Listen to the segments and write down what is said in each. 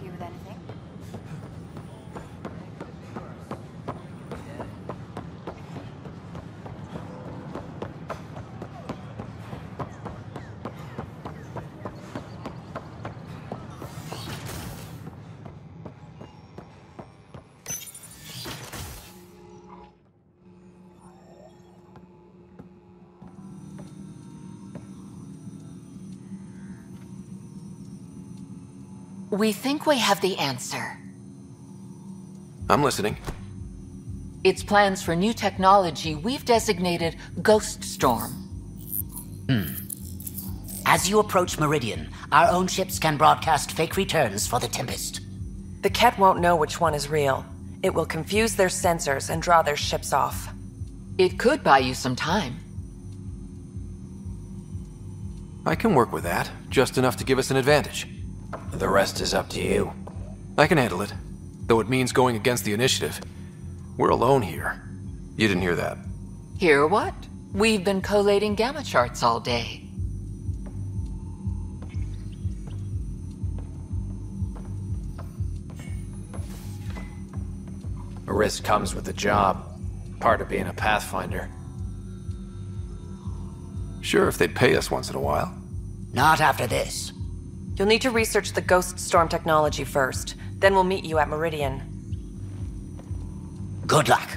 help you with anything? We think we have the answer. I'm listening. It's plans for new technology we've designated Ghost Storm. As you approach Meridian, our own ships can broadcast fake returns for the Tempest. The Ket won't know which one is real. It will confuse their sensors and draw their ships off. It could buy you some time. I can work with that, just enough to give us an advantage. The rest is up to you. I can handle it, though it means going against the initiative. We're alone here. You didn't hear that. Hear what? We've been collating gamma charts all day. A risk comes with the job. Part of being a Pathfinder. Sure, if they'd pay us once in a while. Not after this. You'll need to research the Ghost Storm technology first. Then we'll meet you at Meridian. Good luck.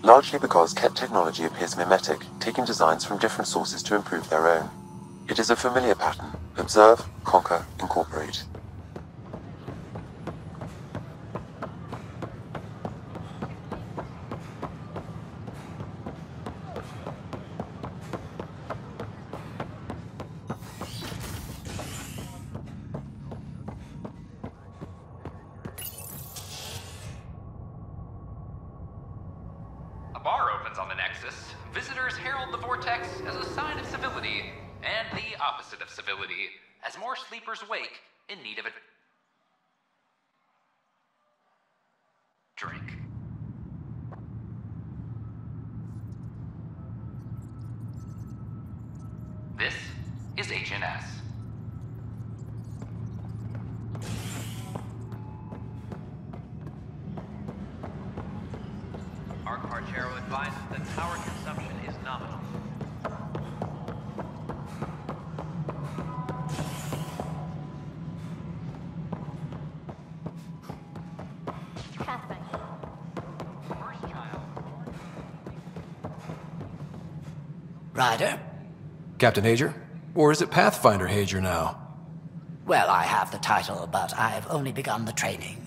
Largely because Ket technology appears mimetic, taking designs from different sources to improve their own. It is a familiar pattern. Observe, conquer, incorporate. A bar opens on the Nexus. Visitors herald the vortex as a sign of civility, and the opposite of civility, as more sleepers wake in need of a drink. This is HNS. Arc Archero advises that power consumption is nominal. Pathfinder. First child. Ryder? Captain Hager? Or is it Pathfinder Hager now? Well, I have the title, but I've only begun the training.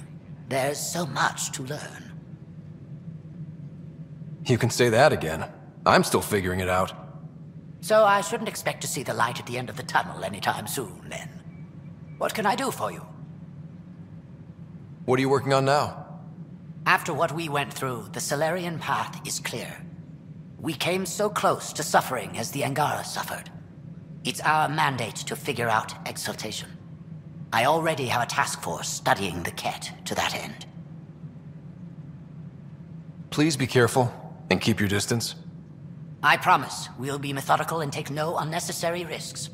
There's so much to learn. You can say that again. I'm still figuring it out. So I shouldn't expect to see the light at the end of the tunnel anytime soon, then. What can I do for you? What are you working on now? After what we went through, the Solarian path is clear. We came so close to suffering as the Angara suffered. It's our mandate to figure out exaltation. I already have a task force studying the Ket to that end. Please be careful, and keep your distance. I promise we'll be methodical and take no unnecessary risks.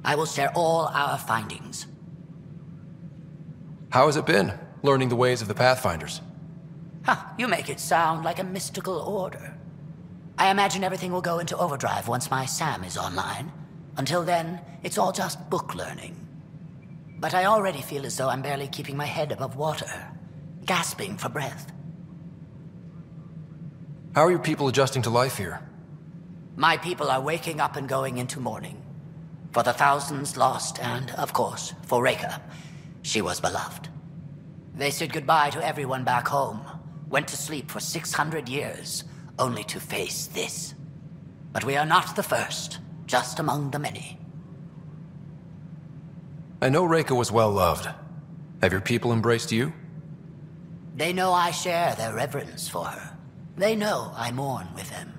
I will share all our findings. How has it been, learning the ways of the Pathfinders? You make it sound like a mystical order. I imagine everything will go into overdrive once my SAM is online. Until then, it's all just book learning. But I already feel as though I'm barely keeping my head above water, gasping for breath. How are your people adjusting to life here? My people are waking up and going into mourning. For the thousands lost and, of course, for Reika. She was beloved. They said goodbye to everyone back home, went to sleep for 600 years, only to face this. But we are not the first, just among the many. I know Reika was well loved. Have your people embraced you? They know I share their reverence for her. They know I mourn with them.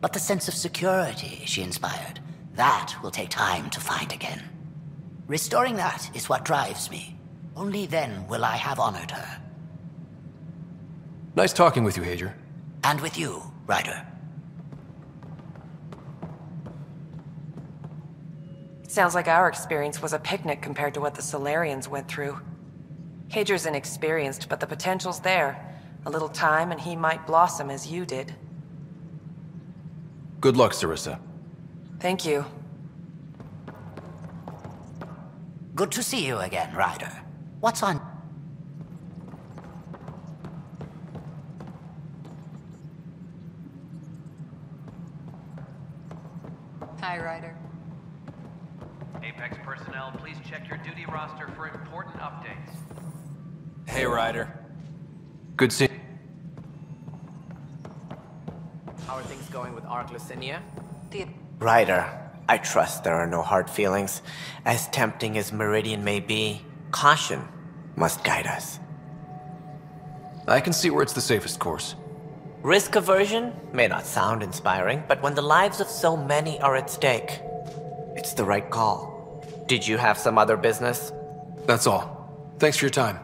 But the sense of security she inspired, that will take time to find again. Restoring that is what drives me. Only then will I have honored her. Nice talking with you, Hager. And with you, Ryder. Sounds like our experience was a picnic compared to what the Solarians went through. Hager's inexperienced, but the potential's there. A little time and he might blossom as you did. Good luck, Sarissa. Thank you. Good to see you again, Ryder. What's on... Hi, Ryder. Apex personnel, please check your duty roster for important updates. Hey, Ryder. Good seeing. How are things going with Ark Lucinia? Ryder, I trust there are no hard feelings. As tempting as Meridian may be, caution must guide us. I can see where it's the safest course. Risk aversion may not sound inspiring, but when the lives of so many are at stake, it's the right call. Did you have some other business? That's all. Thanks for your time.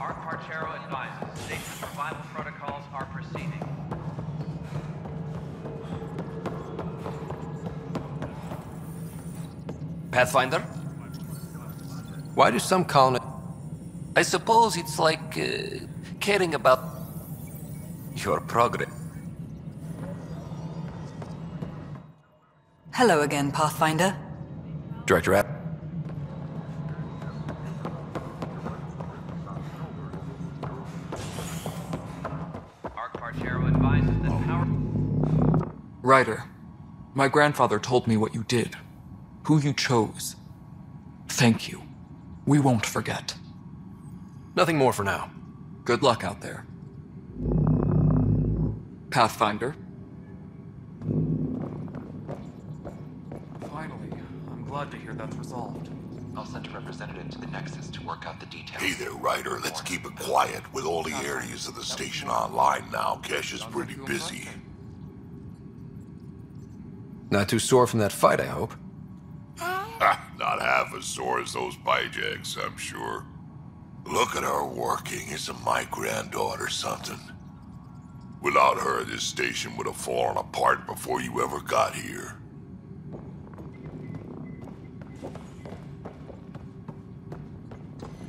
Ark Parchero advises station survival protocols are proceeding. Pathfinder? Why do some colonists... I suppose it's like caring about your progress. Hello again, Pathfinder. Director App? Ark Parchero advises that power... Ryder, my grandfather told me what you did, who you chose. Thank you. We won't forget. Nothing more for now. Good luck out there. Pathfinder. Finally, I'm glad to hear that's resolved. I'll send a representative to the Nexus to work out the details. Hey there, Ryder. Let's keep it quiet. With all the areas of the station online now, Cash is pretty busy. Not too sore from that fight, I hope. Not half as sore as those bijacks, I'm sure. Look at her working. Isn't my granddaughter something? Without her, this station would have fallen apart before you ever got here.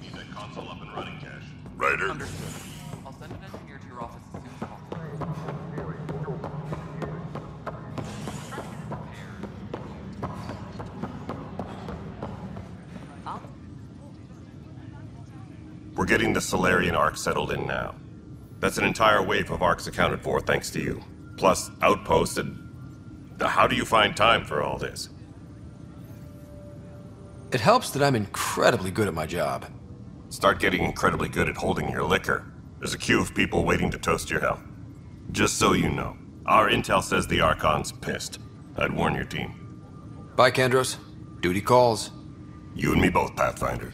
Need that console up and running, Cash. Ryder? Understood. I'll send an engineer to your office as soon as possible. We're getting the Solarian Ark settled in now. That's an entire wave of Arks accounted for thanks to you. Plus, outposts and... How do you find time for all this? It helps that I'm incredibly good at my job. Start getting incredibly good at holding your liquor. There's a queue of people waiting to toast your hell. Just so you know, our intel says the Archon's pissed. I'd warn your team. Bye, Kandros. Duty calls. You and me both, Pathfinder.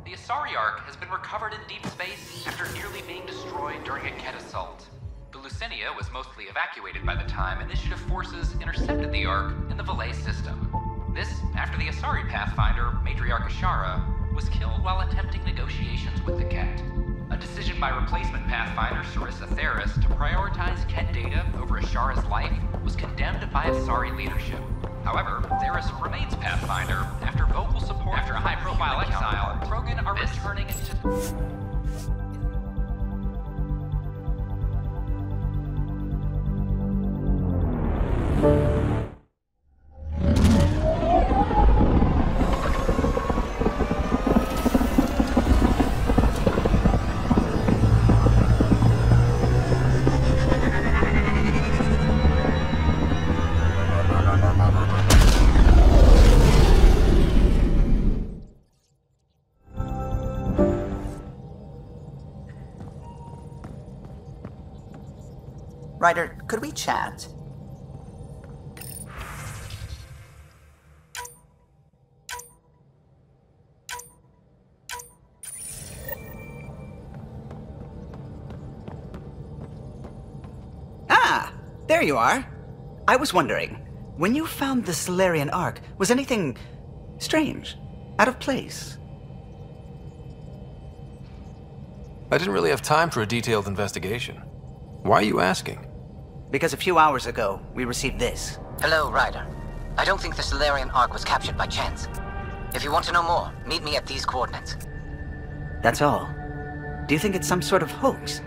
The Asari Ark has been recovered in deep space after nearly being destroyed during a Ket assault. The Lucinia was mostly evacuated by the time Initiative forces intercepted the Ark in the Valais system. This, after the Asari Pathfinder, Matriarch Ashara, was killed while attempting negotiations with the Ket. A decision by replacement Pathfinder Sarissa Theris to prioritize Ket data over Ashara's life was condemned by Asari leadership. However, Theris remains Pathfinder after vocal support after a high-profile exile. Krogan are returning to... Ryder, could we chat? Ah! There you are. I was wondering, when you found the Solarian Ark, was anything strange? Out of place? I didn't really have time for a detailed investigation. Why are you asking? Because a few hours ago, we received this. Hello, Ryder. I don't think the Solarian Ark was captured by chance. If you want to know more, meet me at these coordinates. That's all. Do you think it's some sort of hoax?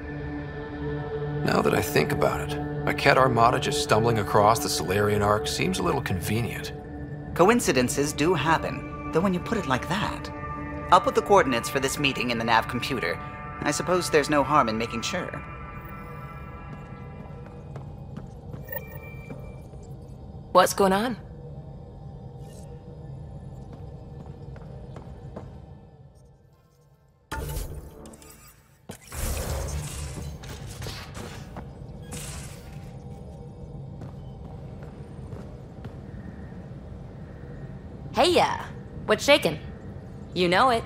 Now that I think about it, a Ket Armada just stumbling across the Solarian Ark seems a little convenient. Coincidences do happen, though when you put it like that. I'll put the coordinates for this meeting in the nav computer. I suppose there's no harm in making sure. What's going on? Hey ya! What's shaking? You know it.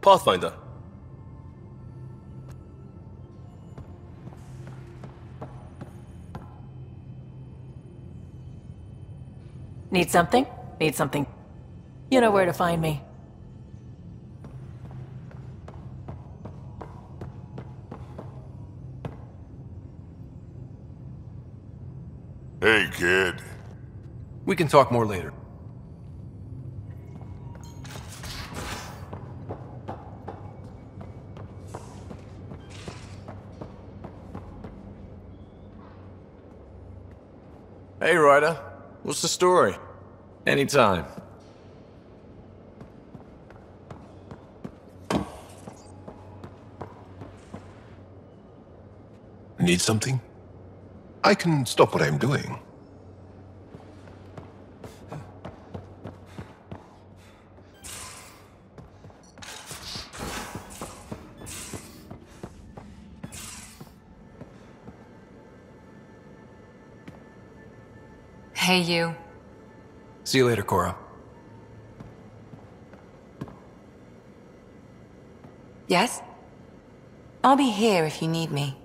Pathfinder. Need something? Need something. You know where to find me. Hey, kid. We can talk more later. Hey, Ryder. What's the story? Anytime. Need something? I can stop what I'm doing. Hey, you. See you later, Cora. Yes? I'll be here if you need me.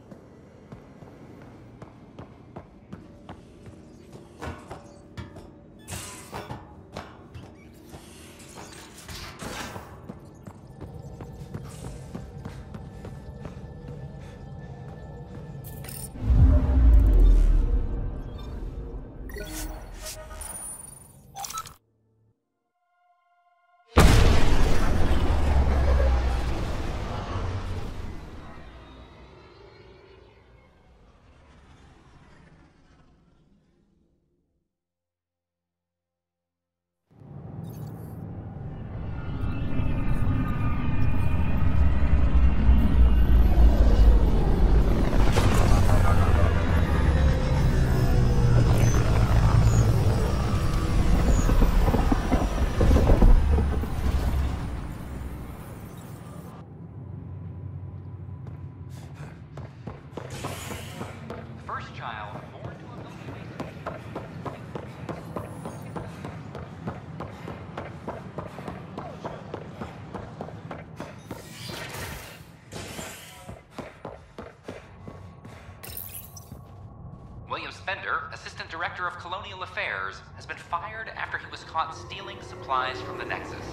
William Spender, Assistant Director of Colonial Affairs, has been fired after he was caught stealing supplies from the Nexus.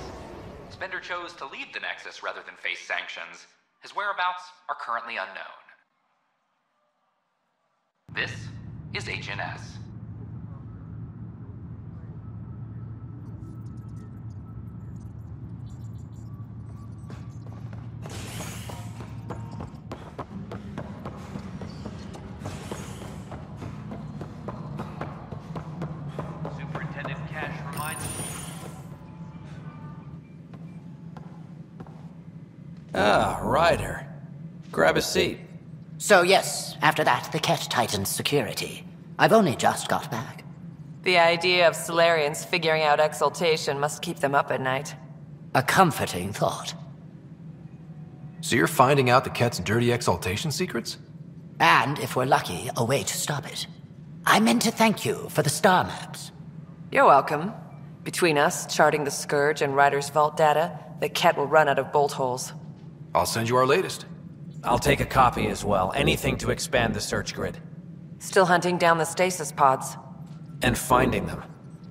Spender chose to leave the Nexus rather than face sanctions. His whereabouts are currently unknown. This is HNS. Superintendent Cash reminds me. Ah, Ryder. Grab a seat. So yes, after that, the Ket tightened security. I've only just got back. The idea of Solarians figuring out exaltation must keep them up at night. A comforting thought. So you're finding out the Ket's dirty exaltation secrets? And, if we're lucky, a way to stop it. I meant to thank you for the star maps. You're welcome. Between us, charting the Scourge and Ryder's vault data, the Ket will run out of bolt holes. I'll send you our latest. I'll take a copy as well. Anything to expand the search grid. Still hunting down the stasis pods. And finding them.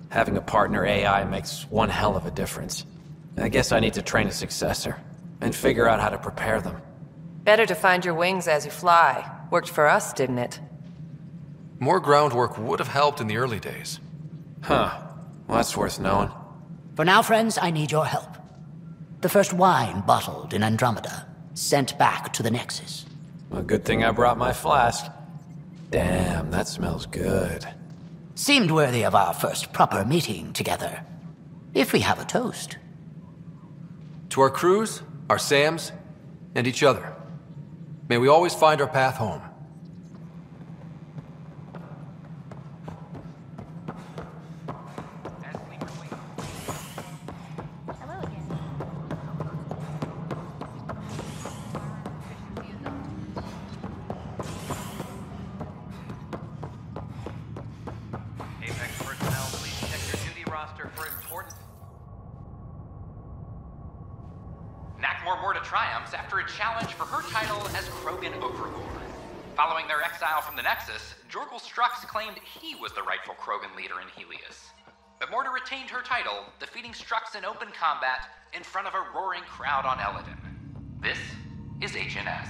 Having a partner AI makes one hell of a difference. I guess I need to train a successor. And figure out how to prepare them. Better to find your wings as you fly. Worked for us, didn't it? More groundwork would have helped in the early days. Huh. Well, that's worth knowing. For now, friends, I need your help. The first wine bottled in Andromeda, sent back to the Nexus. A good thing I brought my flask. Damn, that smells good. Seemed worthy of our first proper meeting together. If we have a toast. To our crews, our Sams, and each other. May we always find our path home. Apex personnel, please check your duty roster for important... Nakmor to triumphs after a challenge for her title as Krogan Overlord. Following their exile from the Nexus, Jorgal Strux claimed he was the rightful Krogan leader in Helios. But Morta retained her title, defeating Strux in open combat in front of a roaring crowd on Eladin. This is HNS.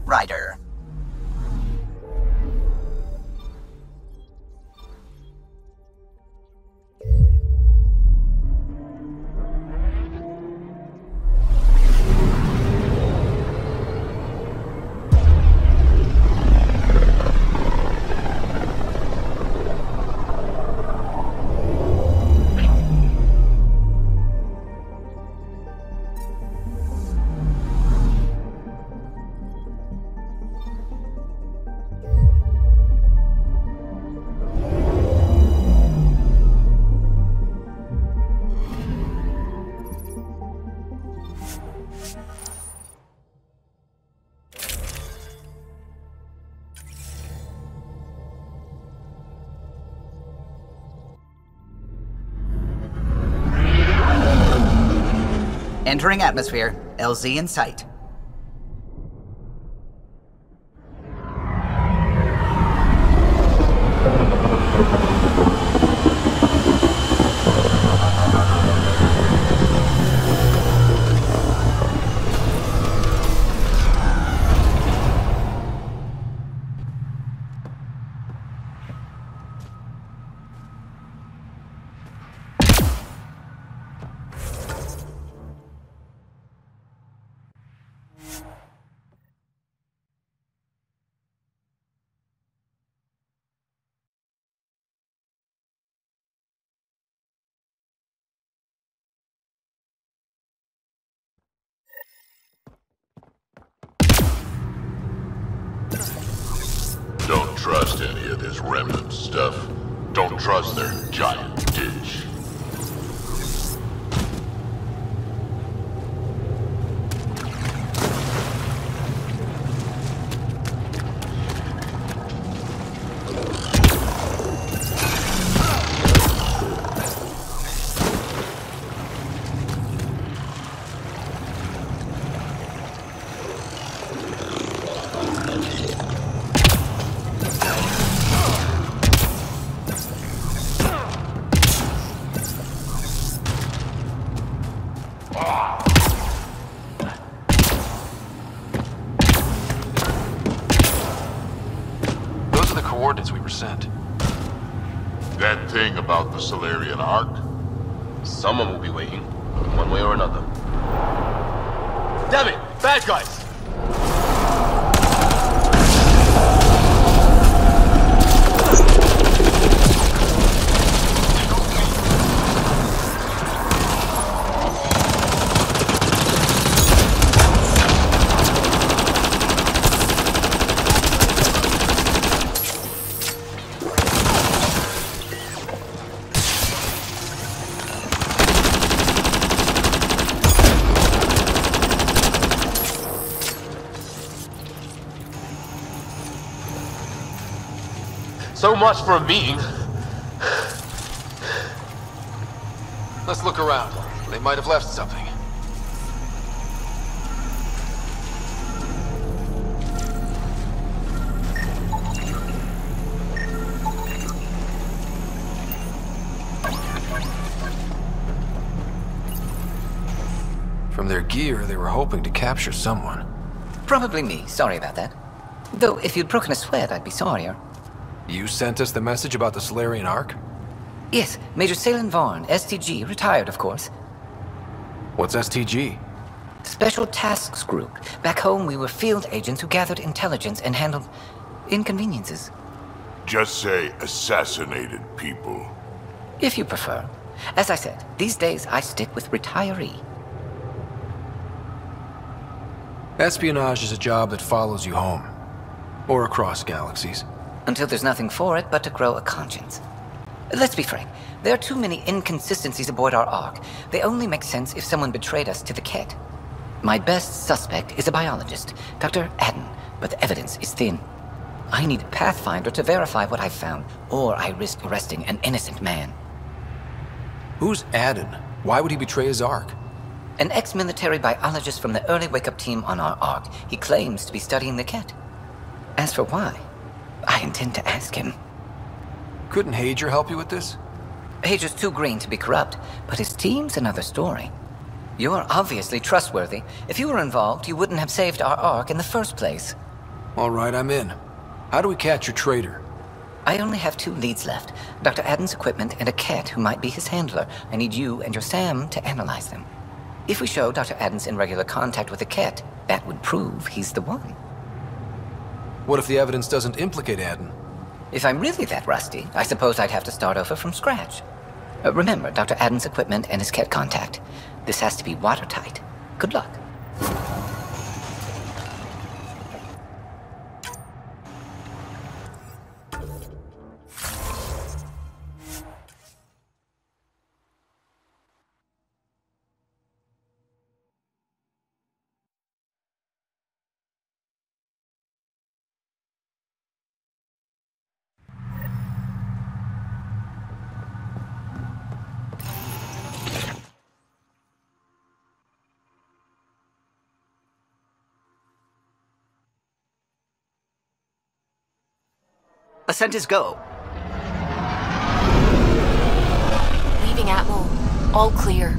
Ryder. Entering atmosphere. LZ in sight. trust any of this remnant stuff. Don't trust their giant ditch. Those are the coordinates we were sent. That thing about the Solarian Ark? Someone will be waiting, one way or another. Damn it! Bad guys! So much for a meeting. Let's look around. They might have left something. From their gear, they were hoping to capture someone. Probably me. Sorry about that. Though, if you'd broken a sweat, I'd be sorrier. You sent us the message about the Solarian Ark? Yes, Major Salen Vaughn, STG, retired, of course. What's STG? Special Tasks Group. Back home, we were field agents who gathered intelligence and handled inconveniences. Just say assassinated people. If you prefer. As I said, these days I stick with retiree. Espionage is a job that follows you home. Or across galaxies. Until there's nothing for it but to grow a conscience. Let's be frank, there are too many inconsistencies aboard our Ark. They only make sense if someone betrayed us to the Ket. My best suspect is a biologist, Dr. Adden, but the evidence is thin. I need a Pathfinder to verify what I've found, or I risk arresting an innocent man. Who's Adden? Why would he betray his Ark? An ex-military biologist from the early wake-up team on our Ark. He claims to be studying the Ket. As for why, I intend to ask him. Couldn't Hager help you with this? Hager's too green to be corrupt, but his team's another story. You're obviously trustworthy. If you were involved, you wouldn't have saved our Ark in the first place. All right, I'm in. How do we catch your traitor? I only have 2 leads left. Dr. Adden's equipment and a Ket who might be his handler. I need you and your Sam to analyze them. If we show Dr. Adden's in regular contact with the Ket, that would prove he's the one. What if the evidence doesn't implicate Adden? If I'm really that rusty, I suppose I'd have to start over from scratch. Remember, Dr. Adden's equipment and his Ket contact. This has to be watertight. Good luck. Ascent is go. Leaving Atmo. All clear.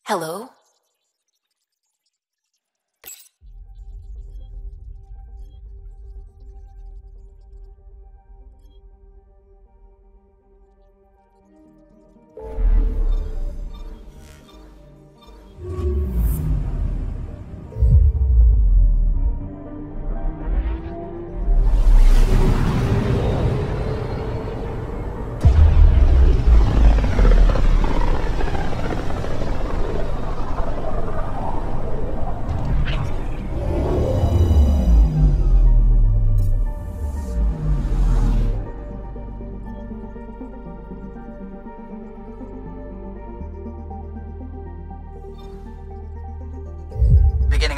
Hello?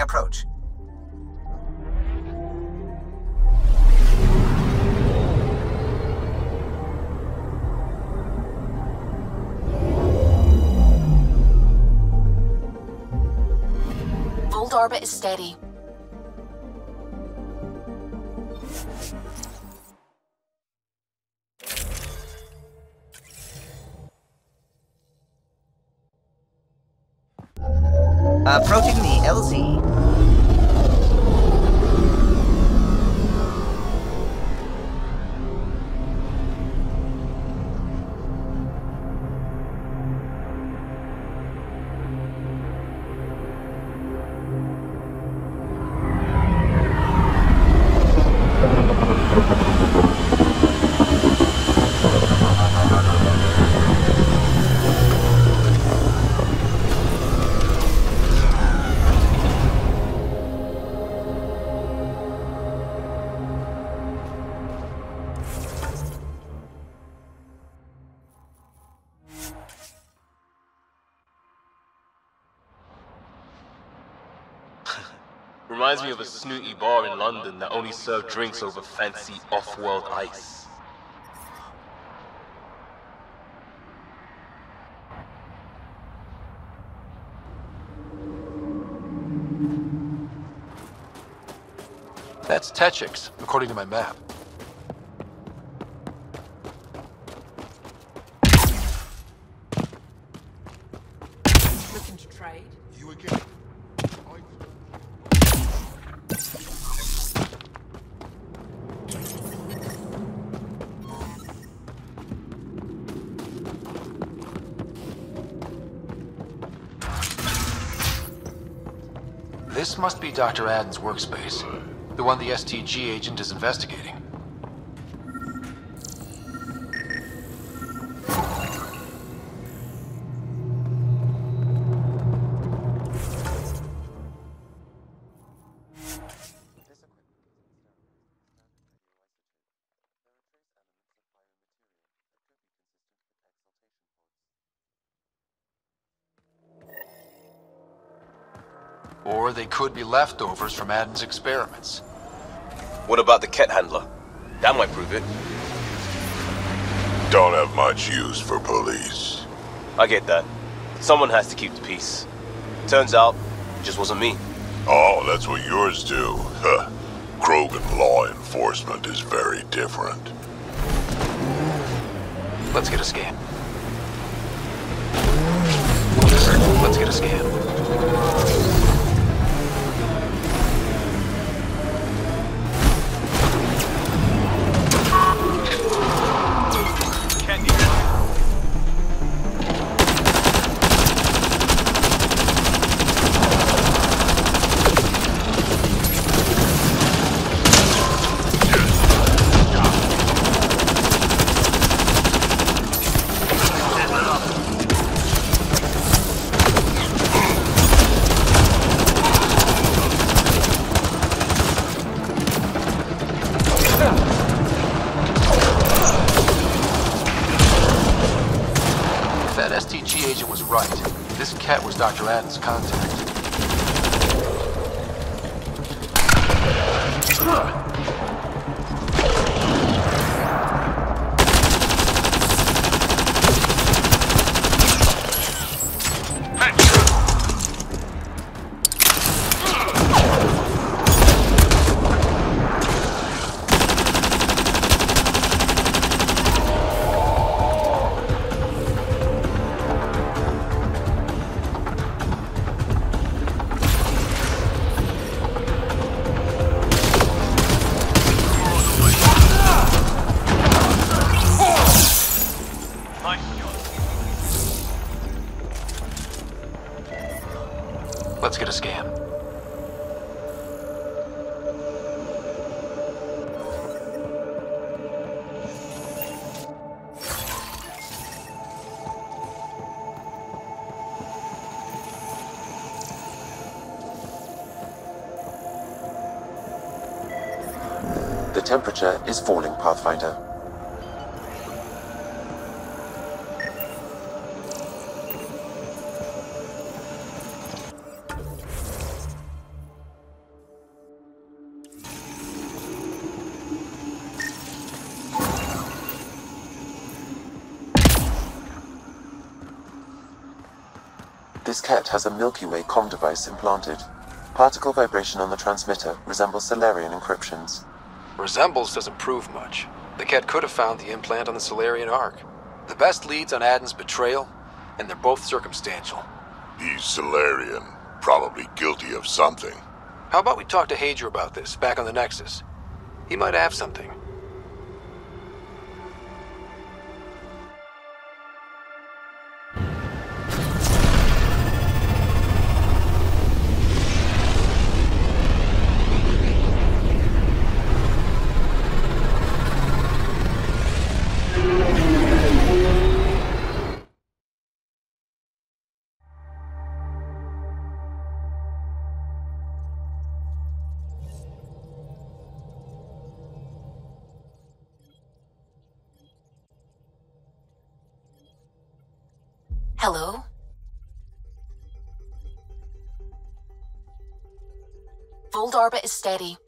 approach. Old orbit is steady. Approaching the LZ. Reminds me of a snooty bar in London that only served drinks over fancy off-world ice. That's Techix, according to my map. Looking to trade? You again? This must be Dr. Aden's workspace, the one the STG agent is investigating. Or they could be leftovers from Aden's experiments. What about the Ket handler? That might prove it. Don't have much use for police. I get that. Someone has to keep the peace. Turns out, it just wasn't me. Oh, that's what yours do. Huh. Krogan law enforcement is very different. Let's get a scan. Let's get a scan. Ket was Dr. Aden's contact. Let's get a scan. The temperature is falling, Pathfinder. This Ket has a Milky Way comm device implanted. Particle vibration on the transmitter resembles Solarian encryptions. Resembles doesn't prove much. The Ket could have found the implant on the Solarian Ark. The best leads on Aden's betrayal, and they're both circumstantial. He's Solarian, probably guilty of something. How about we talk to Hager about this, back on the Nexus? He might have something. Hello? Fold orbit is steady.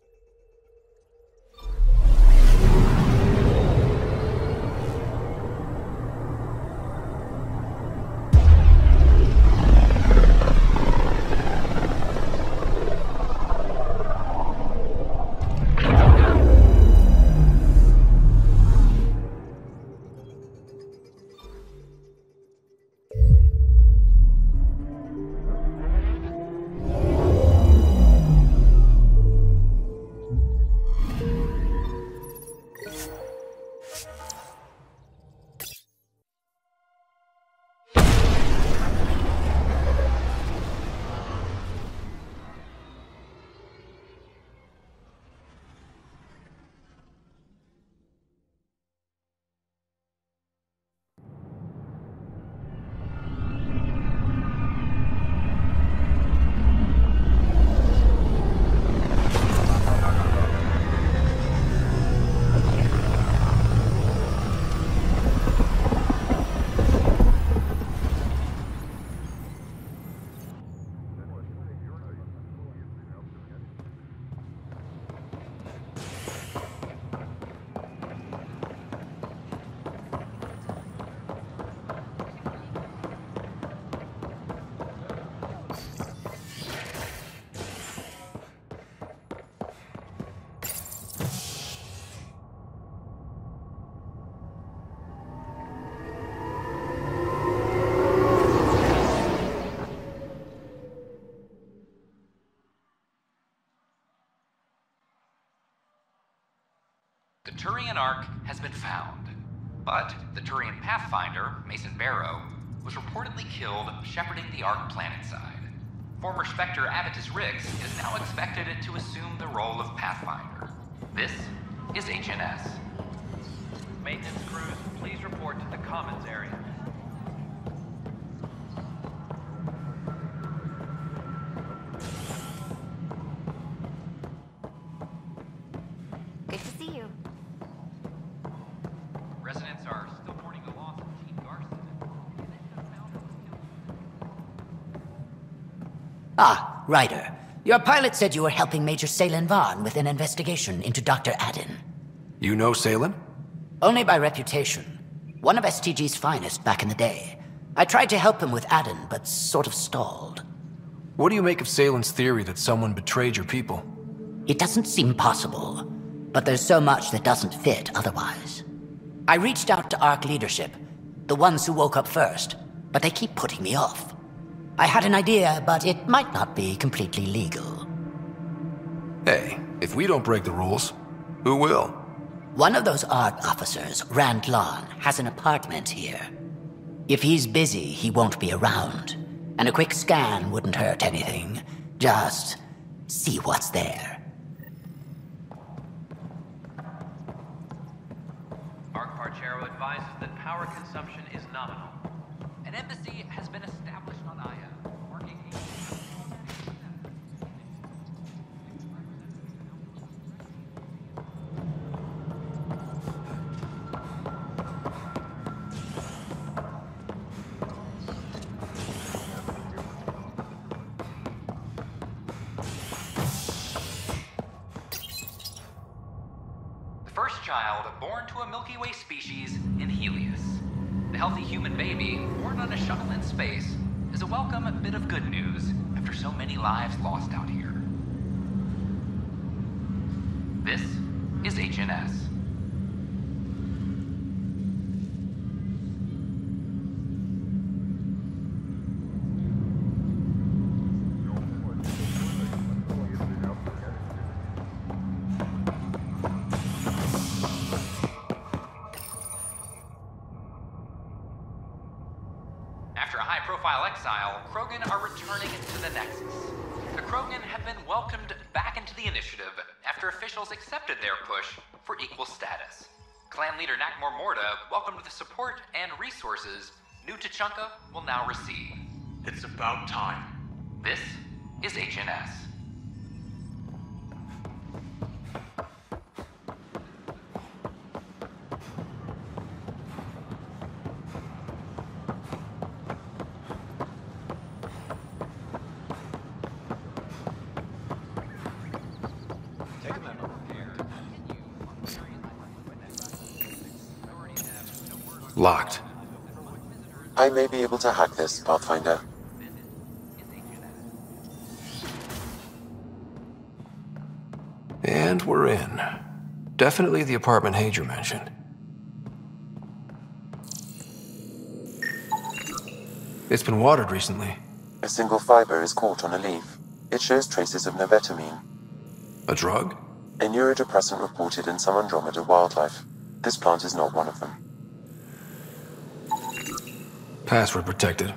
The Turian Ark has been found, but the Turian Pathfinder, Mason Barrow, was reportedly killed shepherding the Ark planetside. Former Spectre Avitus Riggs is now expected to assume the role of Pathfinder. This is HNS. Maintenance crews, please report to the Commons area. Good to see you. Residents are still mourning the loss of Team Garson. Ah, Ryder. Your pilot said you were helping Major Salen Vaughn with an investigation into Dr. Aden. You know Salen? Only by reputation. One of STG's finest back in the day. I tried to help him with Aden, but sort of stalled. What do you make of Salen's theory that someone betrayed your people? It doesn't seem possible, but there's so much that doesn't fit otherwise. I reached out to ARC leadership, the ones who woke up first, but they keep putting me off. I had an idea, but it might not be completely legal. Hey, if we don't break the rules, who will? One of those ARC officers, Rand Lon, has an apartment here. If he's busy, he won't be around, and a quick scan wouldn't hurt anything. Just see what's there. ARC Parchero advises that power consumption is nominal. An embassy has been established on Aya, marking the first child born to a Milky Way species in Helios. The healthy human baby, born on a shuttle in space, is a welcome bit of good news after so many lives lost out here. This is HNS. After a high-profile exile, Krogan are returning to the Nexus. The Krogan have been welcomed back into the initiative after officials accepted their push for equal status. Clan leader Nakmor Morda welcomed the support and resources New Tachanka will now receive. It's about time. This is HNS. Locked. I may be able to hack this, Pathfinder. And we're in. Definitely the apartment Hager mentioned. It's been watered recently. A single fiber is caught on a leaf. It shows traces of novetamine. A drug? A neurodepressant reported in some Andromeda wildlife. This plant is not one of them. Password protected.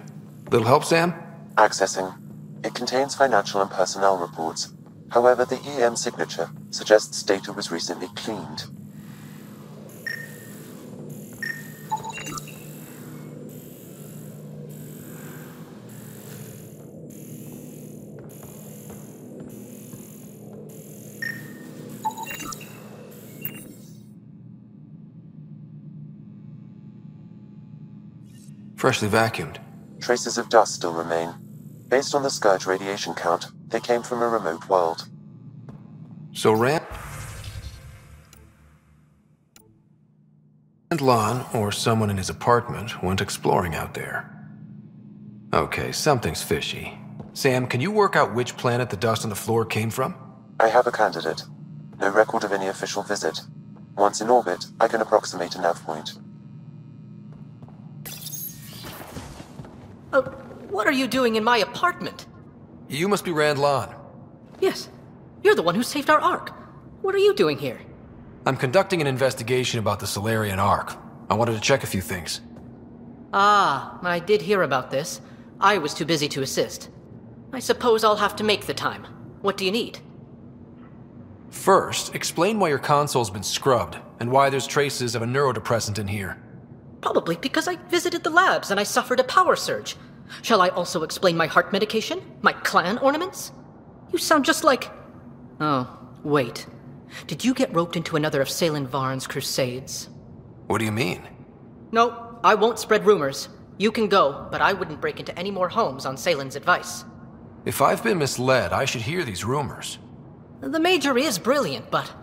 Little help, Sam? Accessing. It contains financial and personnel reports. However, the EM signature suggests data was recently cleaned. Freshly vacuumed. Traces of dust still remain. Based on the Scourge radiation count, they came from a remote world. So Rand and Lon, or someone in his apartment, went exploring out there. Okay, something's fishy. Sam, can you work out which planet the dust on the floor came from? I have a candidate. No record of any official visit. Once in orbit, I can approximate a nav point. What are you doing in my apartment? You must be Rand Lon. Yes. You're the one who saved our Ark. What are you doing here? I'm conducting an investigation about the Solarian Ark. I wanted to check a few things. Ah, I did hear about this. I was too busy to assist. I suppose I'll have to make the time. What do you need? First, explain why your console's been scrubbed, and why there's traces of a neurodepressant in here. Probably because I visited the labs and I suffered a power surge. Shall I also explain my heart medication? My clan ornaments? You sound just like... Oh, wait. Did you get roped into another of Salen Varn's crusades? What do you mean? No, I won't spread rumors. You can go, but I wouldn't break into any more homes on Salen's advice. If I've been misled, I should hear these rumors. The Major is brilliant, but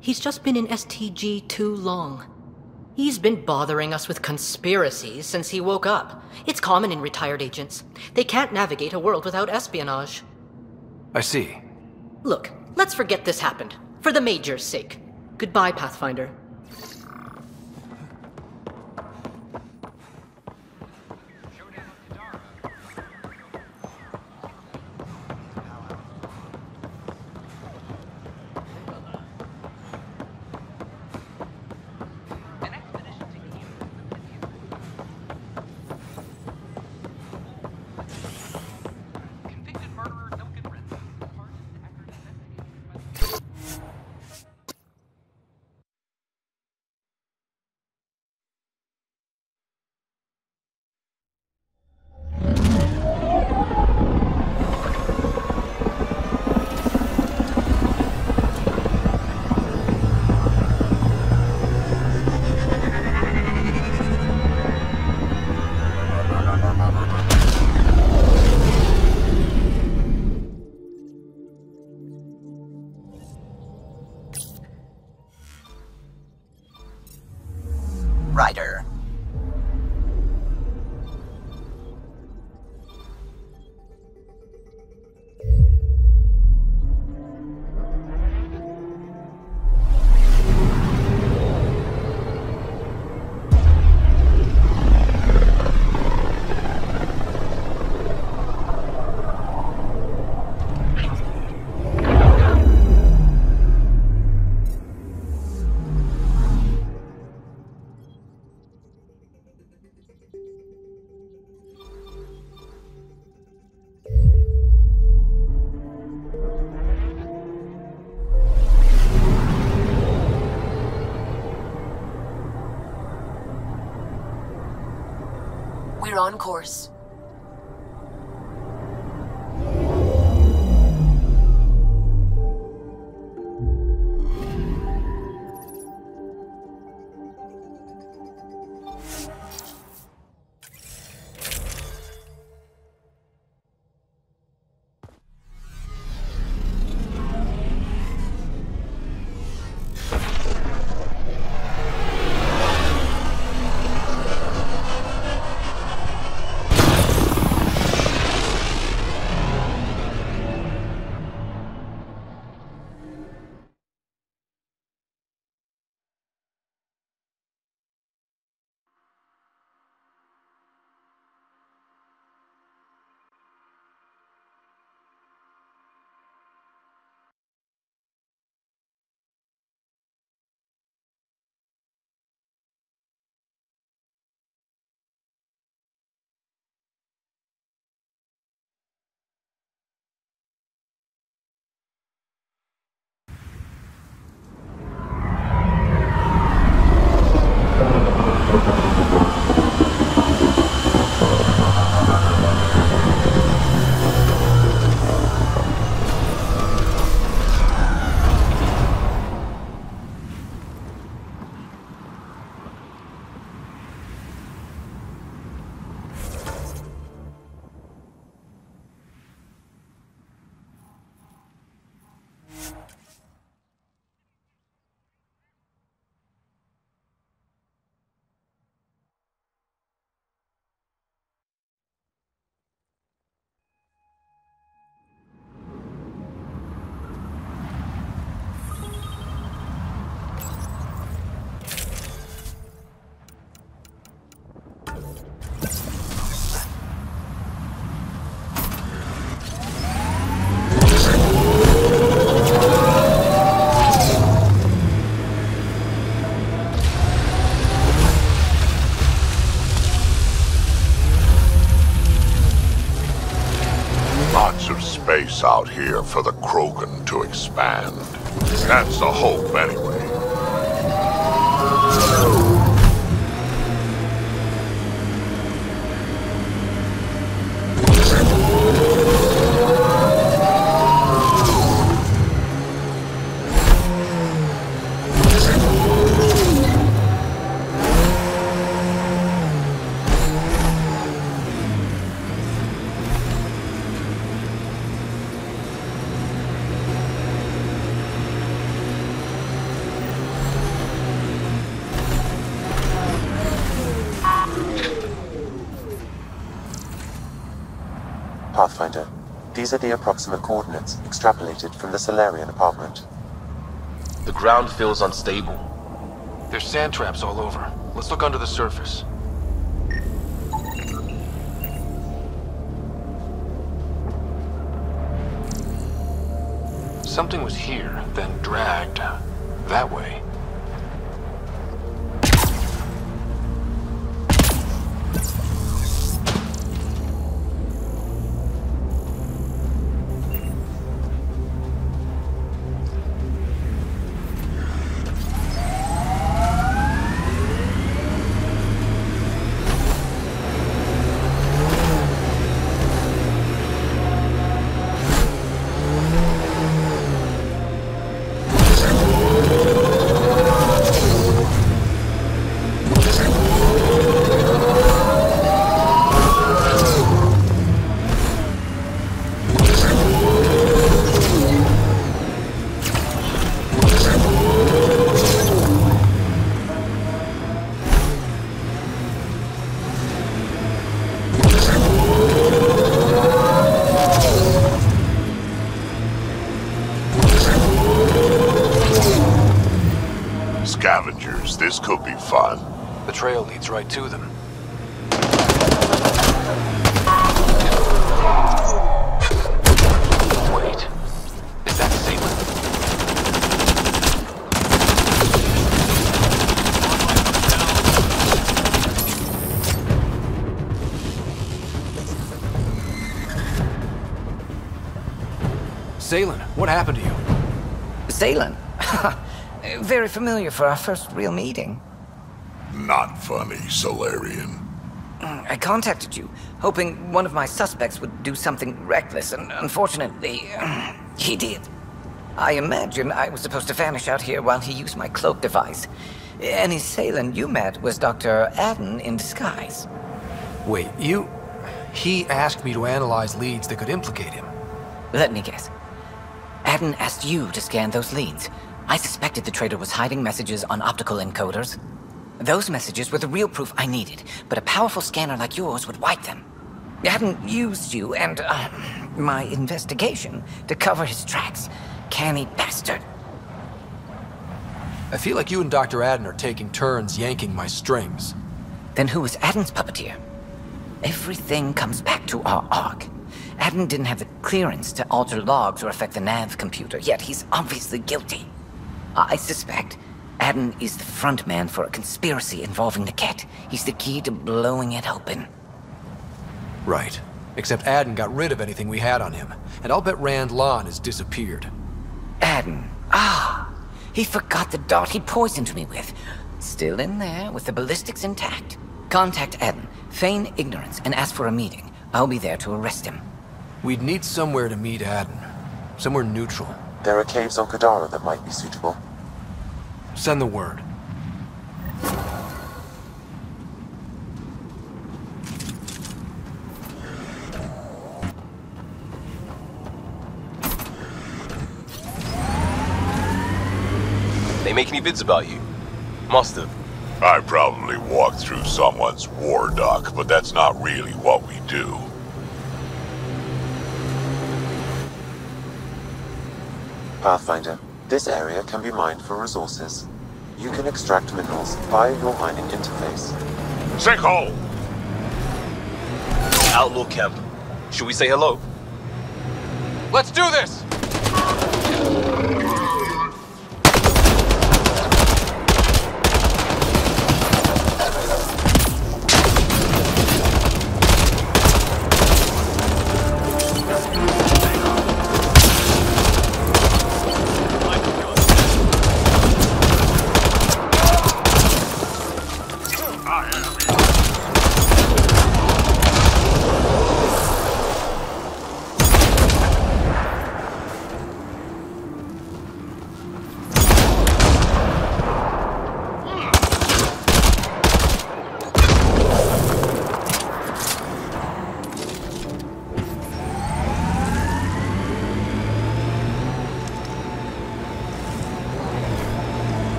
he's just been in STG too long. He's been bothering us with conspiracies since he woke up. It's common in retired agents. They can't navigate a world without espionage. I see. Look, let's forget this happened. For the Major's sake. Goodbye, Pathfinder. We're on course. Lots of space out here for the Krogan to expand. That's the hope, anyway. Pathfinder, these are the approximate coordinates extrapolated from the Solarian apartment. The ground feels unstable. There's sand traps all over. Let's look under the surface. Something was here, then dragged that way. Scavengers, this could be fun. The trail leads right to them. Wait, is that Salem? Salem, what happened to you? Salem? Very familiar for our first real meeting. Not funny, Solarian. I contacted you, hoping one of my suspects would do something reckless, and unfortunately, he did. I imagine I was supposed to vanish out here while he used my cloak device. Any assailant you met was Dr. Adden in disguise. Wait, He asked me to analyze leads that could implicate him. Let me guess. Adden asked you to scan those leads. I suspected the traitor was hiding messages on optical encoders. Those messages were the real proof I needed, but a powerful scanner like yours would wipe them. Adden used you and, my investigation to cover his tracks. Canny bastard. I feel like you and Dr. Adden are taking turns yanking my strings. Then who was Adden's puppeteer? Everything comes back to our Ark. Adden didn't have the clearance to alter logs or affect the nav computer, yet he's obviously guilty. I suspect Adden is the front man for a conspiracy involving the Ket. He's the key to blowing it open. Right. Except Adden got rid of anything we had on him, and I'll bet Rand Lan has disappeared. Adden. He forgot the dart he poisoned me with. Still in there, with the ballistics intact. Contact Adden, feign ignorance, and ask for a meeting. I'll be there to arrest him. We'd need somewhere to meet Adden. Somewhere neutral. There are caves on Kadara that might be suitable. Send the word. They make any vids about you? Must have. I probably walked through someone's war dock, but that's not really what we do. Pathfinder, this area can be mined for resources. You can extract minerals via your mining interface. Sinkhole! Outlaw camp. Should we say hello? Let's do this!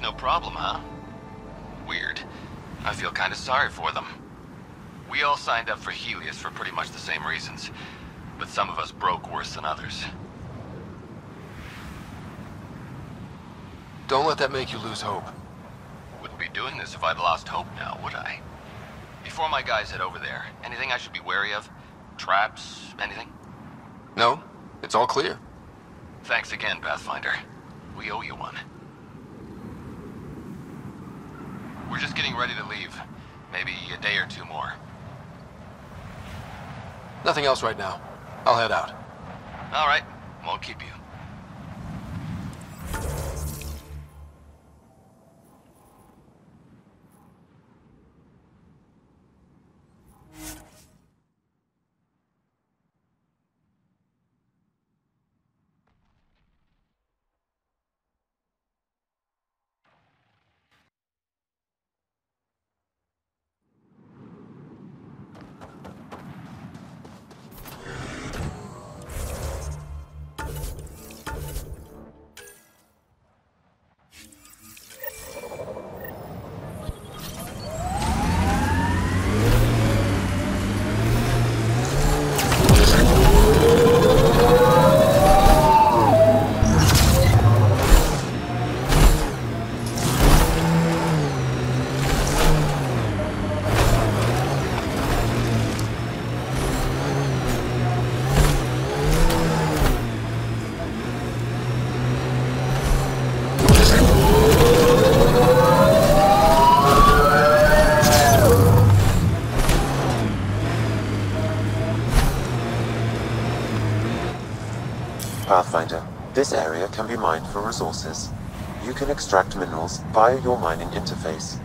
No problem, huh? Weird. I feel kinda sorry for them. We all signed up for Helios for pretty much the same reasons, but some of us broke worse than others. Don't let that make you lose hope. Wouldn't be doing this if I'd lost hope now, would I? Before my guys head over there, anything I should be wary of? Traps? Anything? No, it's all clear. Thanks again, Pathfinder. We owe you one. We're just getting ready to leave. Maybe a day or two more. Nothing else right now. I'll head out. All right. Won't keep you. Pathfinder, this area can be mined for resources. You can extract minerals via your mining interface.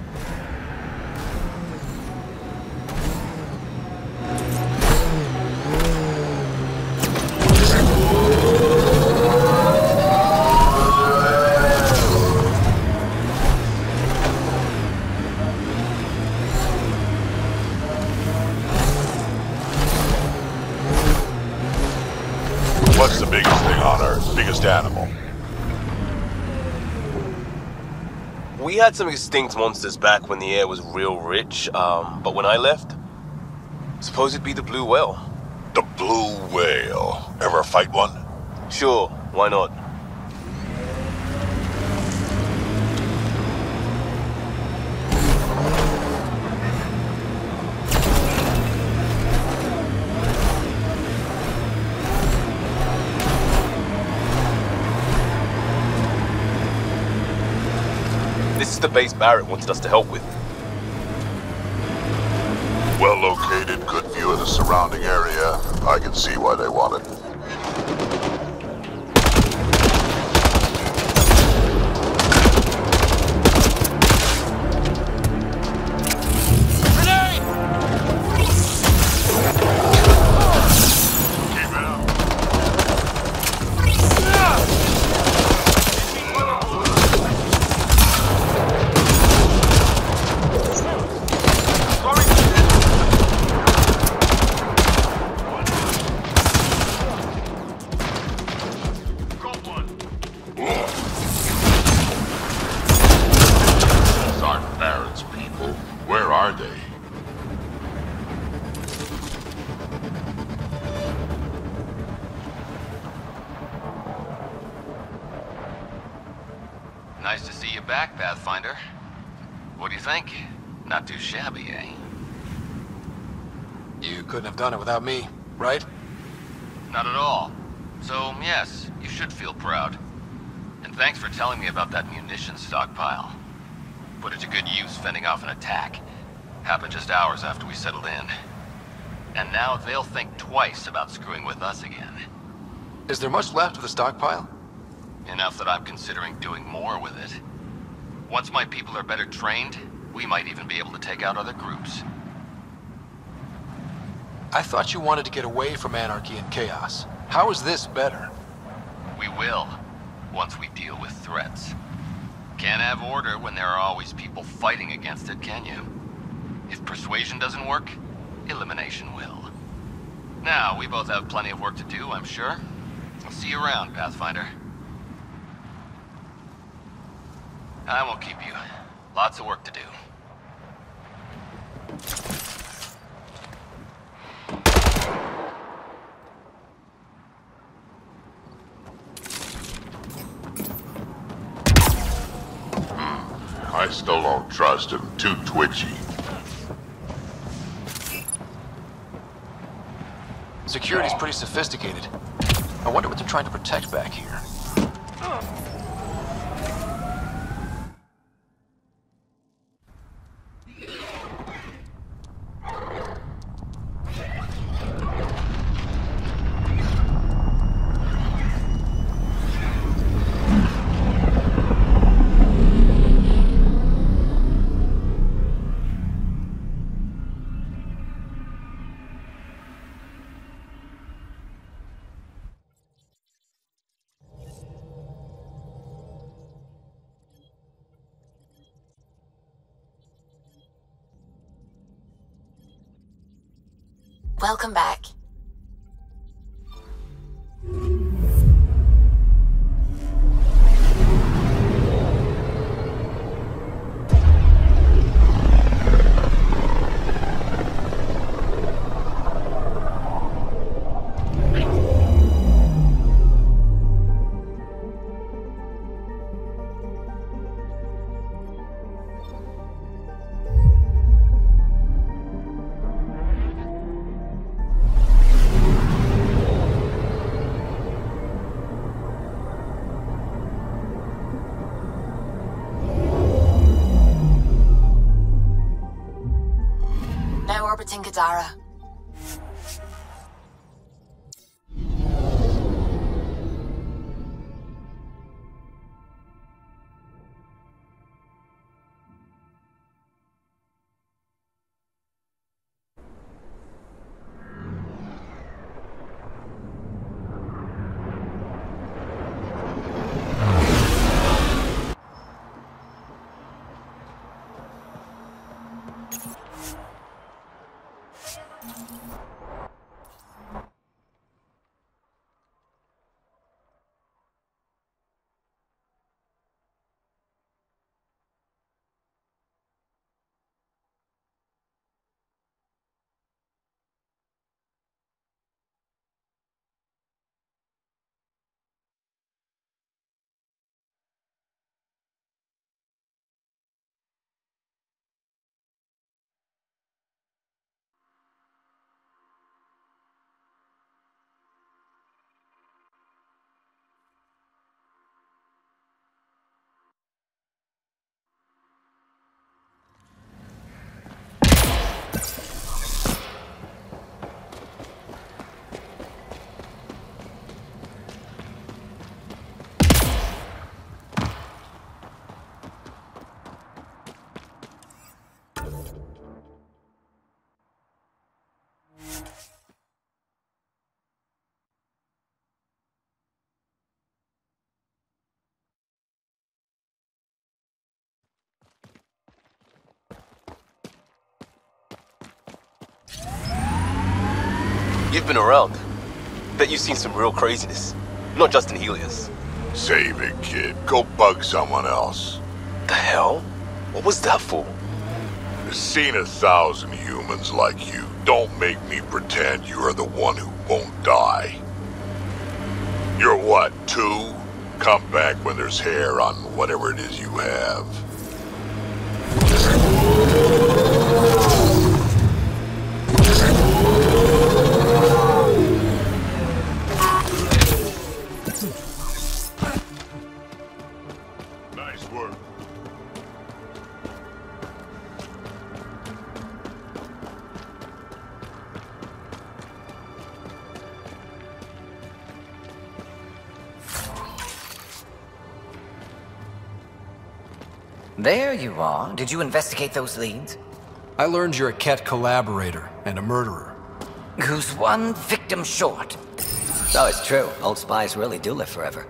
What's the biggest thing on Earth? Biggest animal? We had some extinct monsters back when the air was real rich, but when I left, suppose it'd be the blue whale. The blue whale. Ever fight one? Sure, why not? This is the base Barrett wanted us to help with. Well located, good view of the surrounding area. I can see why they want it. Nice to see you back, Pathfinder. What do you think? Not too shabby, eh? You couldn't have done it without me, right? Not at all. So, yes, you should feel proud. And thanks for telling me about that munitions stockpile. Put it to good use fending off an attack. Happened just hours after we settled in. And now they'll think twice about screwing with us again. Is there much left of the stockpile? Enough that I'm considering doing more with it. Once my people are better trained, we might even be able to take out other groups. I thought you wanted to get away from anarchy and chaos. How is this better? We will, once we deal with threats. Can't have order when there are always people fighting against it, can you? If persuasion doesn't work, elimination will. Now, we both have plenty of work to do, I'm sure. I'll see you around, Pathfinder. I won't keep you. Lots of work to do. I still don't trust him. Too twitchy. Security's pretty sophisticated. I wonder what they're trying to protect back here. Welcome back. Orbiting Gadara. Ugh, You've been around. Bet you've seen some real craziness. Not just in Helios. Save it, kid. Go bug someone else. The hell? What was that for? I've seen 1,000 humans like you. Don't make me pretend you are the one who won't die. You're what, 2? Come back when there's hair on whatever it is you have. Nice work. There you are. Did you investigate those leads? I learned you're a Ket collaborator and a murderer. Who's one victim short? So it's true. Old spies really do live forever.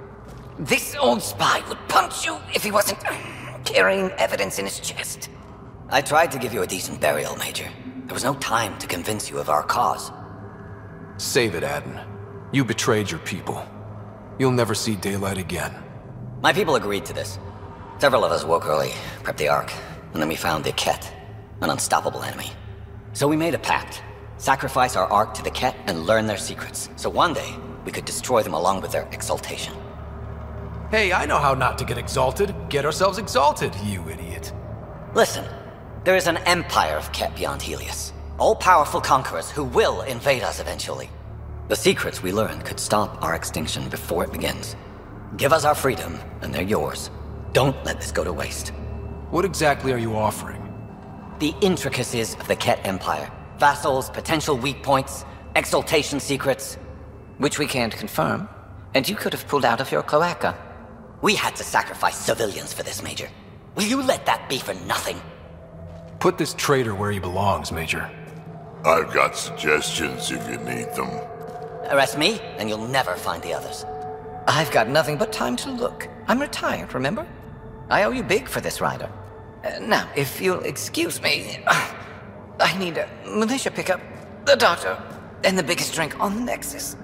This old spy would punch you if he wasn't carrying evidence in his chest. I tried to give you a decent burial, Major. There was no time to convince you of our cause. Save it, Aden. You betrayed your people. You'll never see daylight again. My people agreed to this. Several of us woke early, prepped the Ark, and then we found the Ket, an unstoppable enemy. So we made a pact. Sacrifice our Ark to the Ket and learn their secrets, so one day we could destroy them along with their exaltation. Hey, I know how not to get exalted. Get ourselves exalted, you idiot. Listen, there is an empire of Ket beyond Helios. All-powerful conquerors who will invade us eventually. The secrets we learn could stop our extinction before it begins. Give us our freedom, and they're yours. Don't let this go to waste. What exactly are you offering? The intricacies of the Ket Empire. Vassals, potential weak points, exaltation secrets. Which we can't confirm. And you could have pulled out of your cloaca. We had to sacrifice civilians for this, Major. Will you let that be for nothing? Put this traitor where he belongs, Major. I've got suggestions if you need them. Arrest me, and you'll never find the others. I've got nothing but time to look. I'm retired, remember? I owe you big for this, Ryder. Now, if you'll excuse me, I need a militia pickup, the doctor, and the biggest drink on the Nexus.